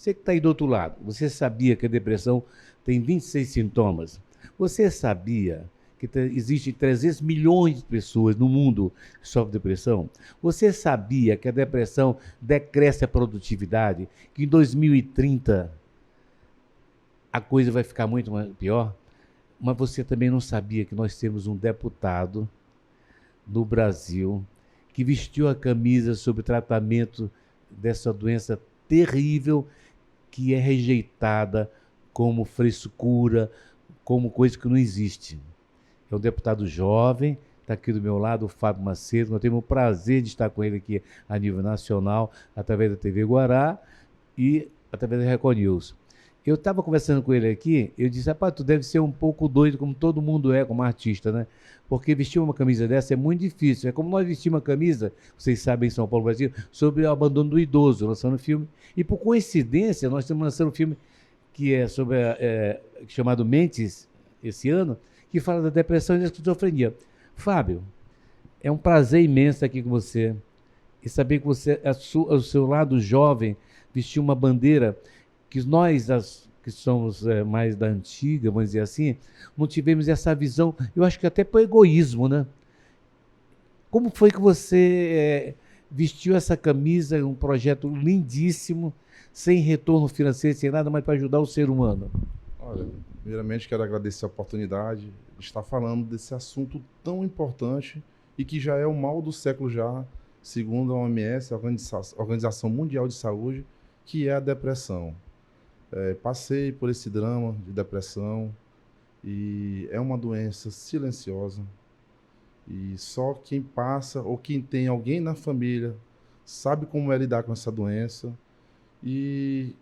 Você que está aí do outro lado, você sabia que a depressão tem 26 sintomas? Você sabia que existem 300 milhões de pessoas no mundo que sofrem depressão? Você sabia que a depressão decresce a produtividade, que em 2030 a coisa vai ficar muito pior? Mas você também não sabia que nós temos um deputado no Brasil que vestiu a camisa sobre o tratamento dessa doença terrível que é rejeitada como frescura, como coisa que não existe. É um deputado jovem, está aqui do meu lado, o Fábio Macedo. Nós temos o prazer de estar com ele aqui a nível nacional, através da TV Guará e através da Record News. Eu estava conversando com ele aqui, eu disse, rapaz, tu deve ser um pouco doido, como todo mundo é, como artista, né? Porque vestir uma camisa dessa é muito difícil. É como nós vestimos uma camisa, vocês sabem, em São Paulo, Brasil, sobre o abandono do idoso, lançando filme. E por coincidência, nós estamos lançando um filme que é sobre chamado Mentes, esse ano, que fala da depressão e da esquizofrenia. Fábio, é um prazer imenso estar aqui com você e saber que você, ao seu lado jovem, vestiu uma bandeira que nós, que somos mais da antiga, vamos dizer assim, não tivemos essa visão, eu acho que até por egoísmo, né? Como foi que você vestiu essa camisa, um projeto lindíssimo, sem retorno financeiro, sem nada, mas para ajudar o ser humano? Olha, primeiramente quero agradecer a oportunidade de estar falando desse assunto tão importante e que já é o mal do século já, segundo a OMS, a Organização Mundial de Saúde, que é a depressão. Passei por esse drama de depressão e é uma doença silenciosa e só quem passa ou quem tem alguém na família sabe como é lidar com essa doença. E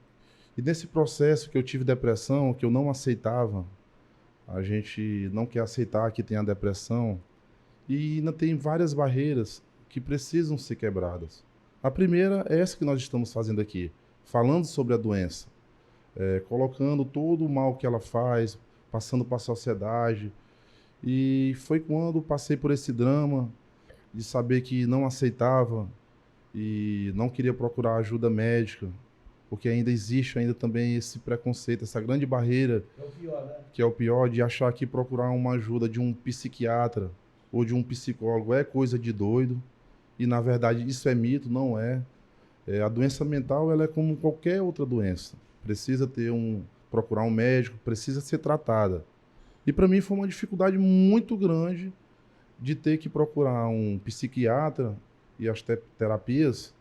nesse processo que eu tive depressão, que eu não aceitava, a gente não quer aceitar que tem a depressão e ainda tem várias barreiras que precisam ser quebradas. A primeira é essa que nós estamos fazendo aqui, falando sobre a doença, colocando todo o mal que ela faz, passando para a sociedade. E foi quando passei por esse drama de saber que não aceitava e não queria procurar ajuda médica, porque ainda existe ainda também esse preconceito, essa grande barreira, É o pior, né? que é o pior, de achar que procurar uma ajuda de um psiquiatra ou de um psicólogo é coisa de doido, e na verdade isso é mito, não é. A doença mental ela é como qualquer outra doença, precisa procurar um médico, precisa ser tratada. E para mim foi uma dificuldade muito grande de ter que procurar um psiquiatra e as terapias,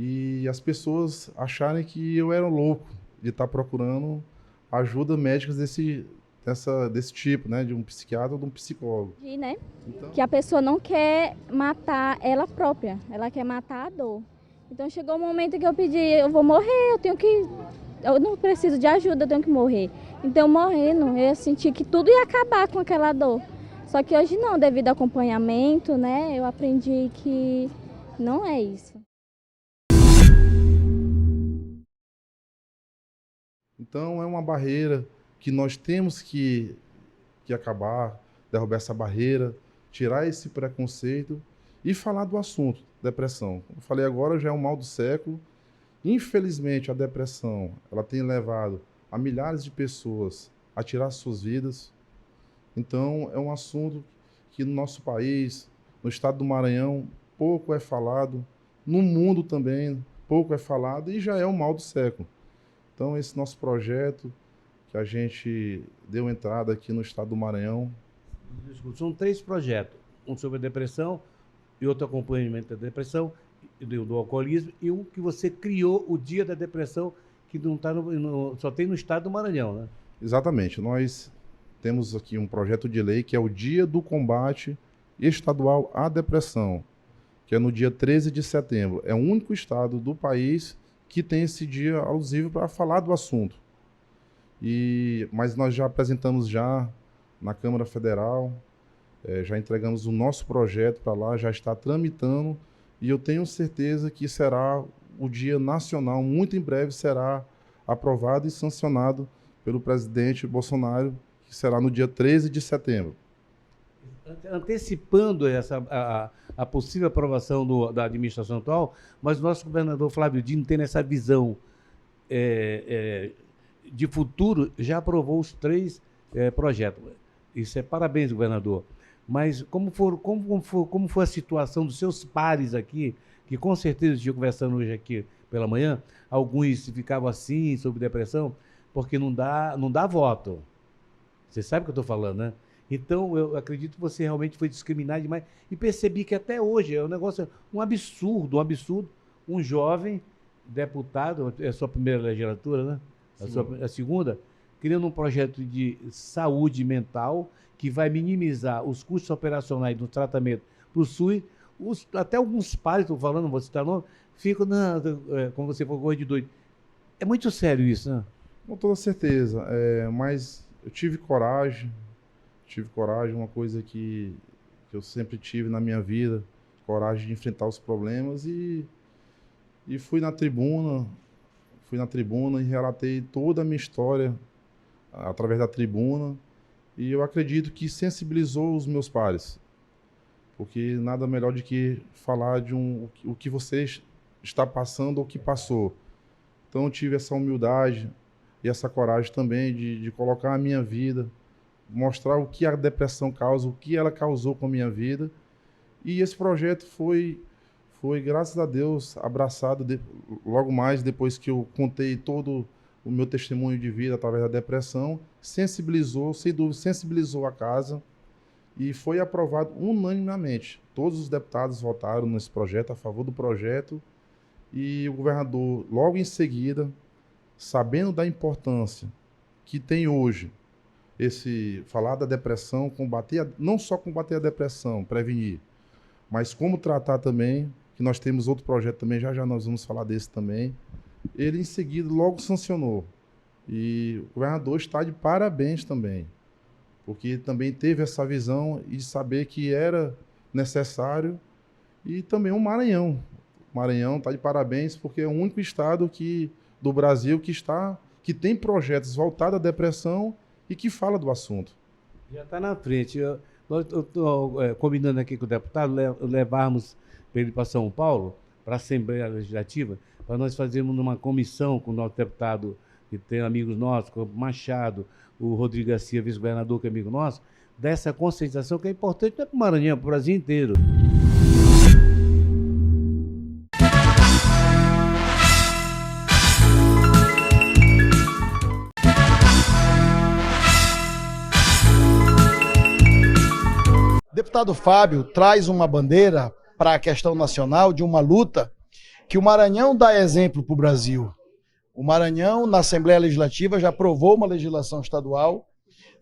e as pessoas acharem que eu era louco de estar procurando ajuda médicas desse tipo, né? De um psiquiatra ou de um psicólogo. Né? Então, Que a pessoa não quer matar ela própria, ela quer matar a dor. Então chegou um momento que eu pedi, eu vou morrer, eu não preciso de ajuda, eu tenho que morrer. Então morrendo, eu senti que tudo ia acabar com aquela dor. Só que hoje não, devido ao acompanhamento, né? Eu aprendi que não é isso. então é uma barreira que nós temos que acabar, derrubar essa barreira, tirar esse preconceito e falar do assunto, depressão. Como eu falei agora, já é um mal do século. Infelizmente, a depressão, ela tem levado a milhares de pessoas a tirar suas vidas. Então, é um assunto que no nosso país, no estado do Maranhão, pouco é falado, no mundo também, pouco é falado e já é um mal do século. Então, esse nosso projeto, que a gente deu entrada aqui no estado do Maranhão. Desculpa, são 3 projetos, um sobre a depressão e outro acompanhamento da depressão, do alcoolismo, e um que você criou, o Dia da Depressão, que não tá só tem no estado do Maranhão, né? Exatamente, nós temos aqui um projeto de lei que é o Dia do Combate Estadual à Depressão, que é no dia 13 de setembro. É o único estado do país que tem esse dia alusivo para falar do assunto. Mas nós já apresentamos já na Câmara Federal, já entregamos o nosso projeto para lá, já está tramitando, e eu tenho certeza que será o Dia Nacional, muito em breve será aprovado e sancionado pelo presidente Bolsonaro, que será no dia 13 de setembro. Antecipando a possível aprovação da administração atual, mas o nosso governador Flávio Dino tem essa visão de futuro já aprovou os 3 projetos. Isso é parabéns, governador. Mas como foi a situação dos seus pares aqui, que com certeza estive conversando hoje aqui pela manhã, alguns ficavam assim, sob depressão, porque não dá voto. Você sabe o que eu estou falando, né? Então, eu acredito que você realmente foi discriminado demais. E percebi que até hoje é um negócio, um absurdo. Um jovem deputado, é a sua primeira legislatura, né? A segunda, criando um projeto de saúde mental que vai minimizar os custos operacionais do tratamento para o SUS. Até alguns pais, estou falando, não vou citar nome, ficam, como você falou, coisa de doido. É muito sério isso, né? Com toda certeza. Mas eu tive coragem, uma coisa que eu sempre tive na minha vida, coragem de enfrentar os problemas e fui na tribuna e relatei toda a minha história através da tribuna e eu acredito que sensibilizou os meus pares, porque nada melhor do que falar de o que você está passando ou que passou. Então eu tive essa humildade e essa coragem também de colocar a minha vida, mostrar o que a depressão causa, o que ela causou com a minha vida. E esse projeto foi graças a Deus, abraçado logo mais depois que eu contei todo o meu testemunho de vida através da depressão, sensibilizou, sem dúvida, sensibilizou a casa e foi aprovado unanimemente. Todos os deputados votaram nesse projeto, a favor do projeto, e o governador, logo em seguida, sabendo da importância que tem hoje falar da depressão, não só combater a depressão, prevenir, mas como tratar também, que nós temos outro projeto também, já nós vamos falar desse também. Ele, em seguida, logo sancionou. E o governador está de parabéns também, porque também teve essa visão e de saber que era necessário. E também o Maranhão. O Maranhão está de parabéns porque é o único estado do Brasil que tem projetos voltados à depressão e que fala do assunto. Já está na frente. Eu estou combinando aqui com o deputado levarmos ele para São Paulo, para a Assembleia Legislativa, para nós fazermos uma comissão com o nosso deputado, que tem amigos nossos, como Machado, o Rodrigo Garcia, vice-governador, que é amigo nosso, dessa conscientização que é importante não é para o Maranhão, para o Brasil inteiro. Deputado Fábio traz uma bandeira para a questão nacional de uma luta que o Maranhão dá exemplo para o Brasil. O Maranhão, na Assembleia Legislativa, já aprovou uma legislação estadual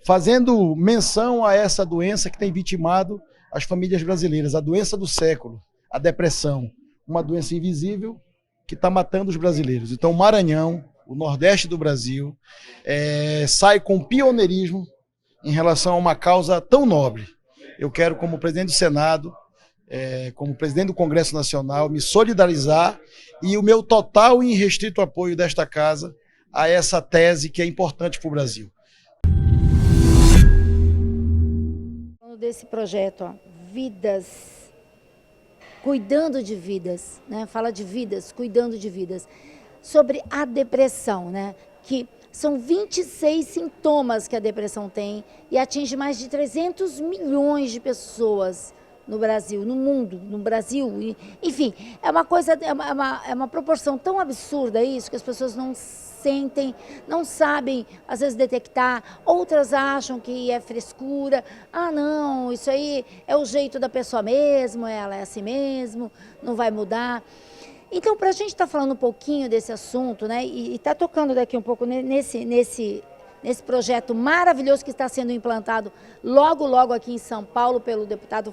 fazendo menção a essa doença que tem vitimado as famílias brasileiras, a doença do século, a depressão, uma doença invisível que está matando os brasileiros. Então o Maranhão, o Nordeste do Brasil, sai com pioneirismo em relação a uma causa tão nobre. Eu quero, como presidente do Senado, como presidente do Congresso Nacional, me solidarizar e o meu total e irrestrito apoio desta casa a essa tese que é importante para o Brasil. Desse projeto, vidas, cuidando de vidas, né? Fala de vidas, cuidando de vidas, sobre a depressão, né? Que são 26 sintomas que a depressão tem e atinge mais de 300 milhões de pessoas no Brasil, no mundo, no Brasil, enfim, é uma coisa, é uma proporção tão absurda isso que as pessoas não sentem, não sabem às vezes detectar, outras acham que é frescura, não, isso aí é o jeito da pessoa mesmo, ela é assim mesmo, não vai mudar. Então, para a gente estar falando um pouquinho desse assunto, né, e está tocando daqui um pouco nesse projeto maravilhoso que está sendo implantado logo aqui em São Paulo pelo deputado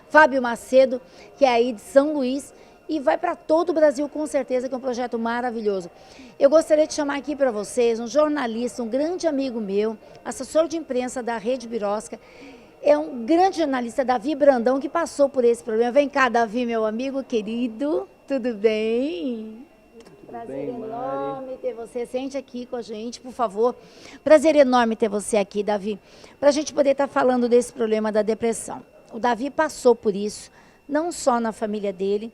Fábio Macedo, que é aí de São Luís, e vai para todo o Brasil com certeza, que é um projeto maravilhoso. Eu gostaria de chamar aqui para vocês um jornalista, um grande amigo meu, assessor de imprensa da Rede Birosca, é um grande jornalista, Davi Brandão, que passou por esse problema. Vem cá, Davi, meu amigo querido, tudo bem? Prazer enorme ter você. Sente aqui com a gente, por favor. Prazer enorme ter você aqui, Davi, para a gente poder estar falando desse problema da depressão. O Davi passou por isso, não só na família dele,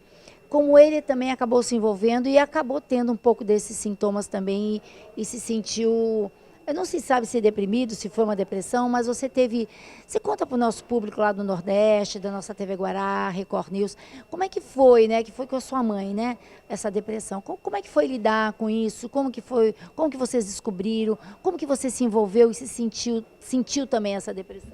como ele também acabou se envolvendo e acabou tendo um pouco desses sintomas também e se sentiu, eu não se sabe se deprimido, se foi uma depressão, mas você conta para o nosso público lá do Nordeste, da nossa TV Guará, Record News, como é que foi, né, que foi com a sua mãe, né, essa depressão, como é que foi lidar com isso, como que vocês descobriram, como que você se envolveu e se sentiu também essa depressão?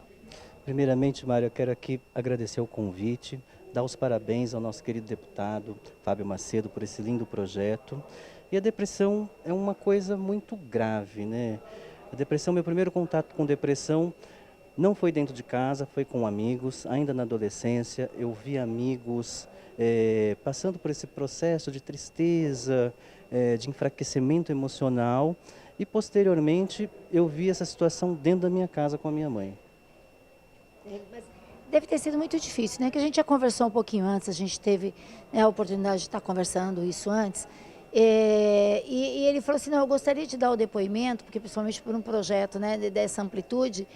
Primeiramente, Mário, eu quero aqui agradecer o convite, dar os parabéns ao nosso querido deputado Fábio Macedo por esse lindo projeto. E a depressão é uma coisa muito grave, né? A depressão, meu primeiro contato com depressão não foi dentro de casa, foi com amigos, ainda na adolescência. Eu vi amigos passando por esse processo de tristeza, de enfraquecimento emocional. E posteriormente eu vi essa situação dentro da minha casa com a minha mãe. Mas deve ter sido muito difícil, né? Que a gente já conversou um pouquinho antes, a gente teve, né, a oportunidade de estar conversando isso antes. E ele falou assim, não, eu gostaria de dar o depoimento, porque principalmente por um projeto, né, dessa amplitude,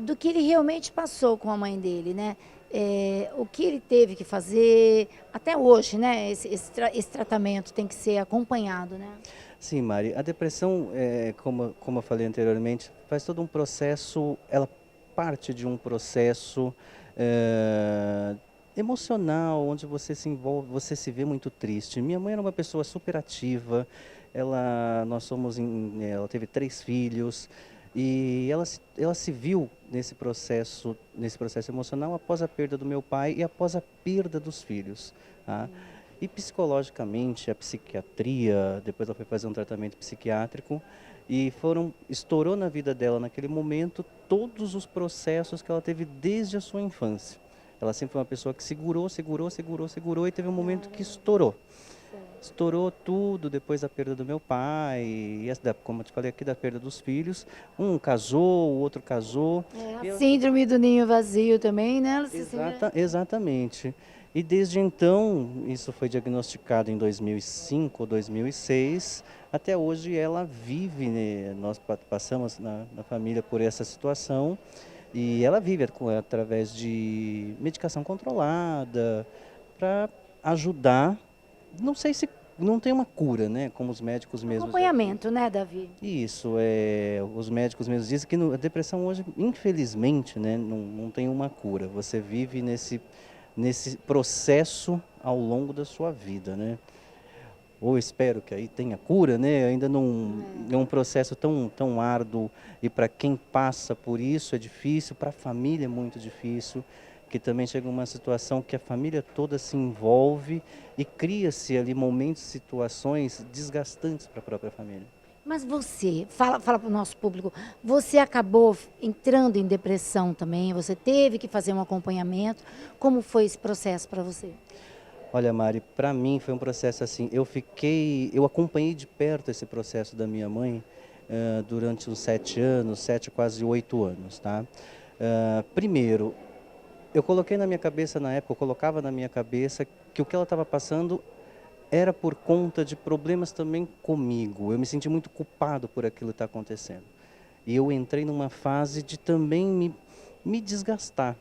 do que ele realmente passou com a mãe dele, né? O que ele teve que fazer, até hoje, né? Esse tratamento tem que ser acompanhado, né? Sim, Mari, a depressão, como eu falei anteriormente, faz todo um processo, ela parte de um processo emocional, onde você se envolve, você se vê muito triste. Minha mãe era uma pessoa super ativa, ela teve 3 filhos e ela se viu nesse processo emocional após a perda do meu pai e após a perda dos filhos. Tá? E psicologicamente, a psiquiatria, depois ela foi fazer um tratamento psiquiátrico e estourou na vida dela naquele momento todos os processos que ela teve desde a sua infância. Ela sempre foi uma pessoa que segurou e teve um momento que estourou. Estourou tudo depois da perda do meu pai, e como eu te falei aqui, da perda dos filhos. Um casou, o outro casou. A síndrome do ninho vazio também, né? Exatamente. E desde então, isso foi diagnosticado em 2005 ou 2006, até hoje ela vive, né? Nós passamos na família por essa situação, e ela vive através de medicação controlada, para ajudar, não sei se não tem uma cura, né? Como os médicos mesmos... Acompanhamento, né, Davi? Isso, os médicos mesmos dizem que a depressão hoje, infelizmente, né, não tem uma cura. Você vive nesse processo ao longo da sua vida, né? Ou espero que aí tenha cura, né? Ainda não é um processo tão árduo, e para quem passa por isso é difícil, para a família é muito difícil, que também chega uma situação que a família toda se envolve e cria-se ali momentos, situações desgastantes para a própria família. Mas você, fala para o nosso público, você acabou entrando em depressão também, você teve que fazer um acompanhamento, como foi esse processo para você? Olha, Mari, para mim foi um processo assim, eu acompanhei de perto esse processo da minha mãe durante uns 7 anos, 7, quase 8 anos, tá? Primeiro, eu colocava na minha cabeça que o que ela estava passando era por conta de problemas também comigo. Eu me senti muito culpado por aquilo que está acontecendo. E eu entrei numa fase de também me desgastar,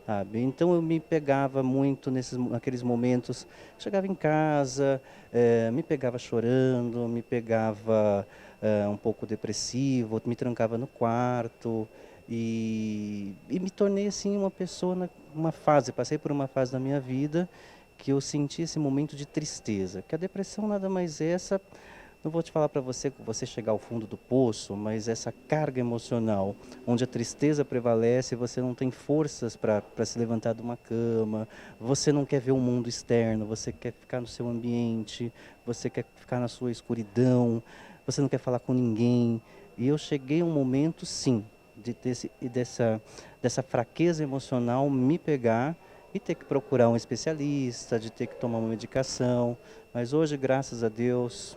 sabe? Então eu me pegava muito naqueles momentos, chegava em casa, me pegava chorando, me pegava um pouco depressivo, me trancava no quarto e me tornei assim uma pessoa passei por uma fase da minha vida que eu senti esse momento de tristeza, que a depressão nada mais é não vou te falar para você chegar ao fundo do poço, mas essa carga emocional, onde a tristeza prevalece, você não tem forças para se levantar de uma cama, você não quer ver o mundo externo, você quer ficar no seu ambiente, você quer ficar na sua escuridão, você não quer falar com ninguém. E eu cheguei a um momento, sim, dessa fraqueza emocional me pegar e ter que procurar um especialista, de ter que tomar uma medicação. Mas hoje, graças a Deus,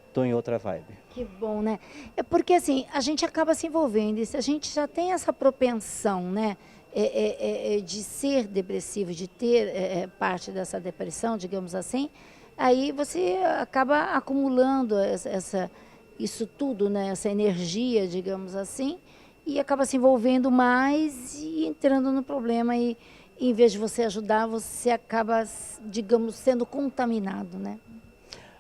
estou em outra vibe. Que bom, né? É porque assim, a gente acaba se envolvendo, e se a gente já tem essa propensão, né, de ser depressivo, de ter parte dessa depressão, digamos assim, aí você acaba acumulando isso tudo, né, essa energia, digamos assim, e acaba se envolvendo mais e entrando no problema. E em vez de você ajudar, você acaba, digamos, sendo contaminado, né?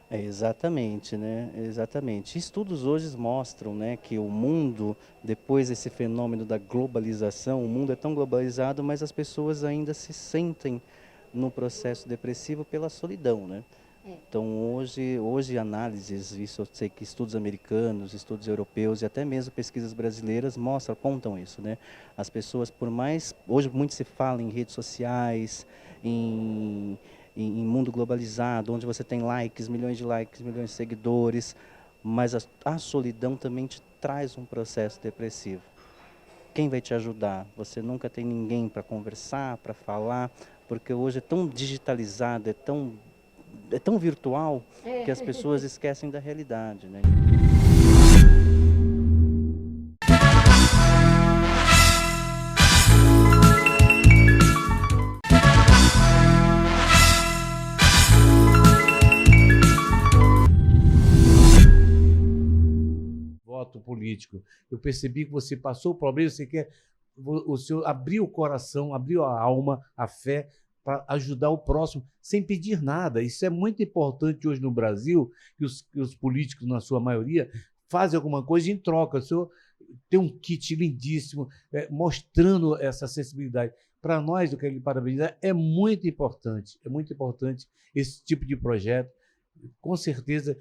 É, exatamente, né? Exatamente. Estudos hoje mostram, né, que o mundo, depois desse fenômeno da globalização, o mundo é tão globalizado, mas as pessoas ainda se sentem no processo depressivo pela solidão, né? Então hoje análises, isso eu sei que estudos americanos, estudos europeus e até mesmo pesquisas brasileiras contam isso, né? As pessoas, por mais, hoje muito se fala em redes sociais, em mundo globalizado, onde você tem likes, milhões de seguidores, mas a solidão também te traz um processo depressivo. Quem vai te ajudar? Você nunca tem ninguém para conversar, para falar, porque hoje é tão digitalizado, é tão virtual que as pessoas esquecem da realidade, né? Voto político. Eu percebi que você passou o problema, você quer, o senhor abriu o coração, abriu a alma, a fé para ajudar o próximo sem pedir nada. Isso é muito importante hoje no Brasil, que os políticos, na sua maioria, fazem alguma coisa em troca. O senhor tem um kit lindíssimo, mostrando essa sensibilidade. Para nós, eu quero lhe parabenizar, é muito importante esse tipo de projeto. Com certeza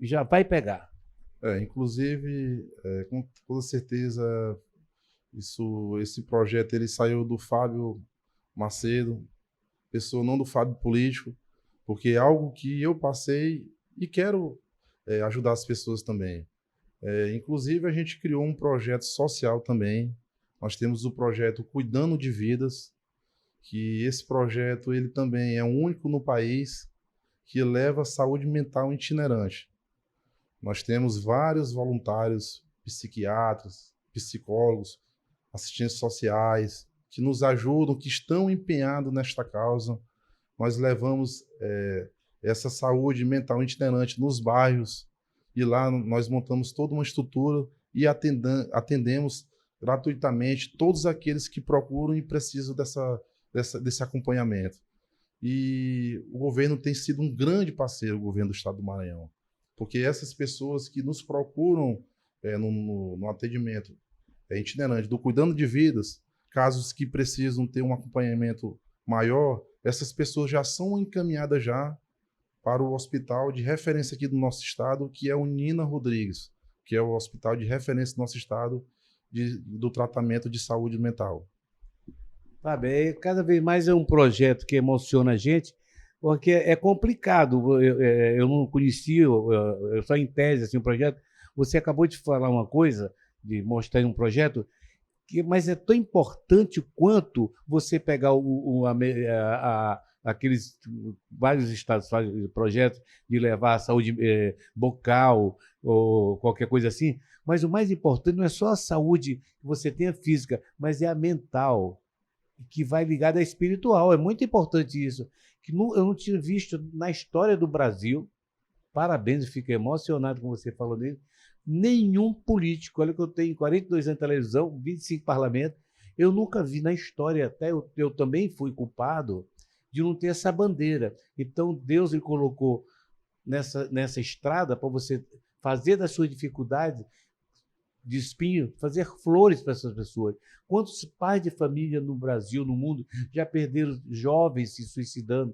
já vai pegar. Inclusive, com toda certeza, esse projeto ele saiu do Fábio Macedo, pessoa não do Fábio político, porque é algo que eu passei e quero ajudar as pessoas também. Inclusive, a gente criou um projeto social também. Nós temos o projeto Cuidando de Vidas, que esse projeto ele também é o único no país que leva saúde mental itinerante. Nós temos vários voluntários, psiquiatras, psicólogos, assistentes sociais, que nos ajudam, que estão empenhados nesta causa. Nós levamos essa saúde mental itinerante nos bairros, e lá nós montamos toda uma estrutura e atendemos gratuitamente todos aqueles que procuram e precisam desse acompanhamento. E o governo tem sido um grande parceiro, o governo do Estado do Maranhão, porque essas pessoas que nos procuram no atendimento itinerante do Cuidando de Vidas, casos que precisam ter um acompanhamento maior, essas pessoas já são encaminhadas já para o hospital de referência aqui do nosso estado, que é o Nina Rodrigues, que é o hospital de referência do nosso estado do tratamento de saúde mental. Tá bem, cada vez mais é um projeto que emociona a gente, porque é complicado. Eu não conhecia, eu só em tese assim, o projeto. Você acabou de falar uma coisa, de mostrar um projeto, mas é tão importante quanto você pegar aqueles vários estados fazem projetos de levar a saúde bucal ou qualquer coisa assim, mas o mais importante não é só a saúde que você tem a física, mas é a mental, que vai ligada à espiritual. É muito importante isso, que eu não tinha visto na história do Brasil. Parabéns, eu fico emocionado com você falando isso. Nenhum político, olha que eu tenho 42 anos de televisão, 25 parlamentos, eu nunca vi na história, até eu também fui culpado de não ter essa bandeira. Então Deus lhe colocou nessa estrada para você fazer das suas dificuldades de espinho, fazer flores para essas pessoas. Quantos pais de família no Brasil, no mundo, já perderam jovens se suicidando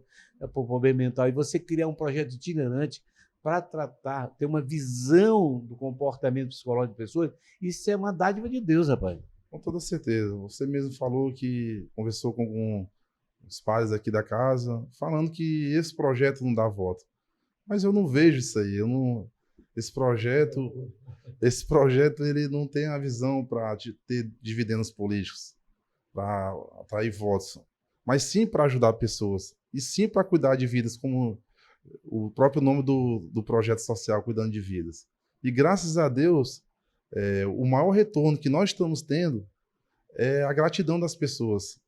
por problema mental? E você criar um projeto itinerante para tratar, ter uma visão do comportamento psicológico de pessoas, isso é uma dádiva de Deus, rapaz. Com toda certeza. Você mesmo falou que conversou com os pais aqui da casa, falando que esse projeto não dá voto. Mas eu não vejo isso aí. Esse projeto ele não tem a visão para ter dividendos políticos, para atrair votos, mas sim para ajudar pessoas, e sim para cuidar de vidas, como o próprio nome do projeto social, Cuidando de Vidas. E graças a Deus, o maior retorno que nós estamos tendo é a gratidão das pessoas.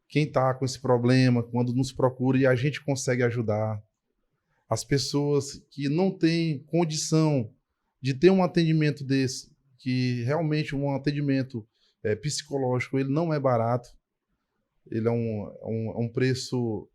Quem está com esse problema, quando nos procura e a gente consegue ajudar. As pessoas que não têm condição de ter um atendimento desse, que realmente um atendimento psicológico ele não é barato. ele é um preço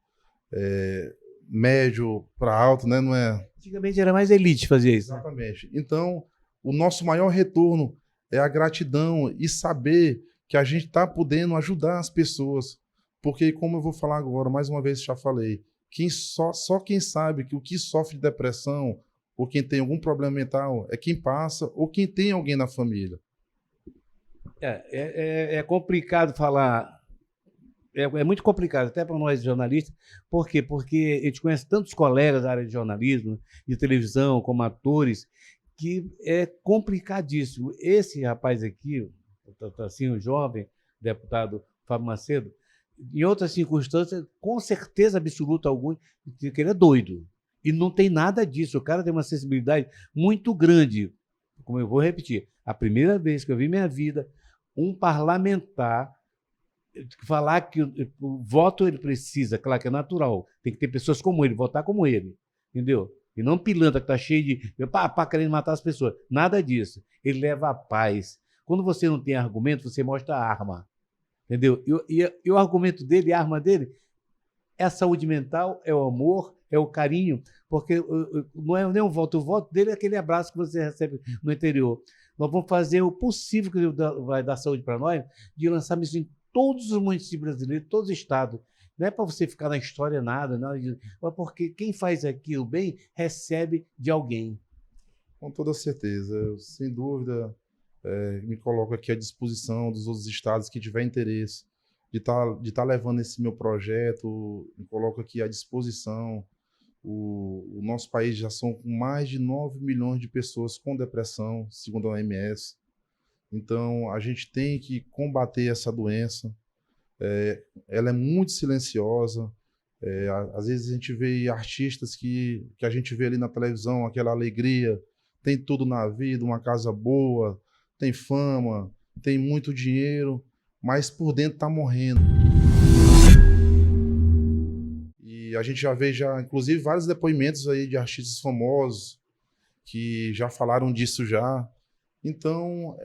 médio para alto, né? Não é... Antigamente era mais elite fazer isso. Exatamente. Então, o nosso maior retorno é a gratidão e saber que a gente está podendo ajudar as pessoas. Porque, como eu vou falar agora, mais uma vez já falei, só quem sabe que o que sofre de depressão ou quem tem algum problema mental é quem passa ou quem tem alguém na família. É complicado falar, é muito complicado, até para nós jornalistas. Por quê? Porque a gente conhece tantos colegas da área de jornalismo, de televisão, como atores, que é complicadíssimo. Esse rapaz aqui, assim, um jovem deputado Fábio Macedo, em outras circunstâncias, com certeza absoluta alguma, que ele é doido. E não tem nada disso. O cara tem uma sensibilidade muito grande. Como eu vou repetir, a primeira vez que eu vi minha vida um parlamentar falar que o voto ele precisa, claro que é natural, tem que ter pessoas como ele, votar como ele, entendeu? E não pilantra que está cheio de querendo matar as pessoas. Nada disso. Ele leva a paz. Quando você não tem argumento, você mostra a arma. Entendeu? E o argumento dele, a arma dele, é a saúde mental, é o amor, é o carinho, porque não é nem um voto. O voto dele é aquele abraço que você recebe no interior. Nós vamos fazer o possível que ele vai dar saúde para nós, de lançar isso em todos os municípios brasileiros, todos os estados. Não é para você ficar na história nada, não, mas porque quem faz aqui o bem recebe de alguém. Com toda certeza. Eu, sem dúvida, me coloco aqui à disposição dos outros estados que tiver interesse de tá levando esse meu projeto, me coloco aqui à disposição. O nosso país já são mais de 9 milhões de pessoas com depressão, segundo a OMS. Então, a gente tem que combater essa doença. Ela é muito silenciosa. Às vezes a gente vê artistas que a gente vê ali na televisão, aquela alegria, tem tudo na vida, uma casa boa, tem fama, tem muito dinheiro, mas por dentro está morrendo. E a gente já vê, inclusive, vários depoimentos aí de artistas famosos que já falaram disso já. Então,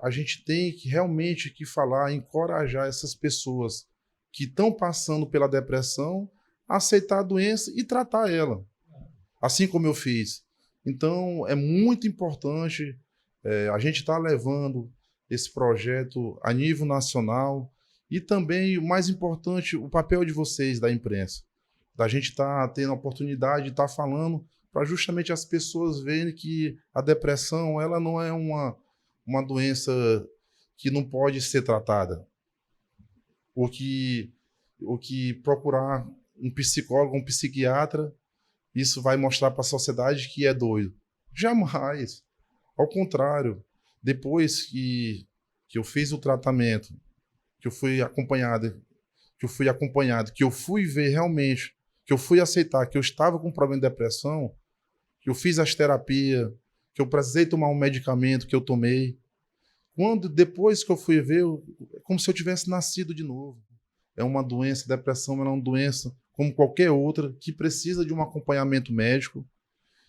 a gente tem que realmente falar, encorajar essas pessoas que estão passando pela depressão a aceitar a doença e tratar ela, assim como eu fiz. Então, é muito importante a gente estar levando esse projeto a nível nacional e também, o mais importante, o papel de vocês, da imprensa, da gente estar tendo a oportunidade de estar falando para justamente as pessoas verem que a depressão ela não é uma doença que não pode ser tratada. Ou que procurar um psicólogo, um psiquiatra, isso vai mostrar para a sociedade que é doido. Jamais. Ao contrário, depois que eu fiz o tratamento, que eu fui acompanhado, que eu fui ver realmente, que eu fui aceitar que eu estava com problema de depressão, que eu fiz as terapias, que eu precisei tomar um medicamento que eu tomei. Depois que eu fui ver, é como se eu tivesse nascido de novo. É uma doença, a depressão é uma doença como qualquer outra, que precisa de um acompanhamento médico.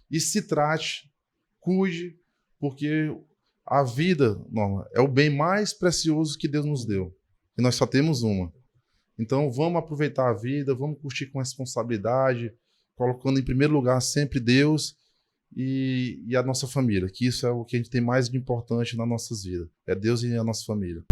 E se trate, cuide, porque a vida, Norma, é o bem mais precioso que Deus nos deu. E nós só temos uma. Então vamos aproveitar a vida, vamos curtir com responsabilidade, colocando em primeiro lugar sempre Deus e a nossa família, que isso é o que a gente tem mais de importante nas nossas vidas. É Deus e a nossa família.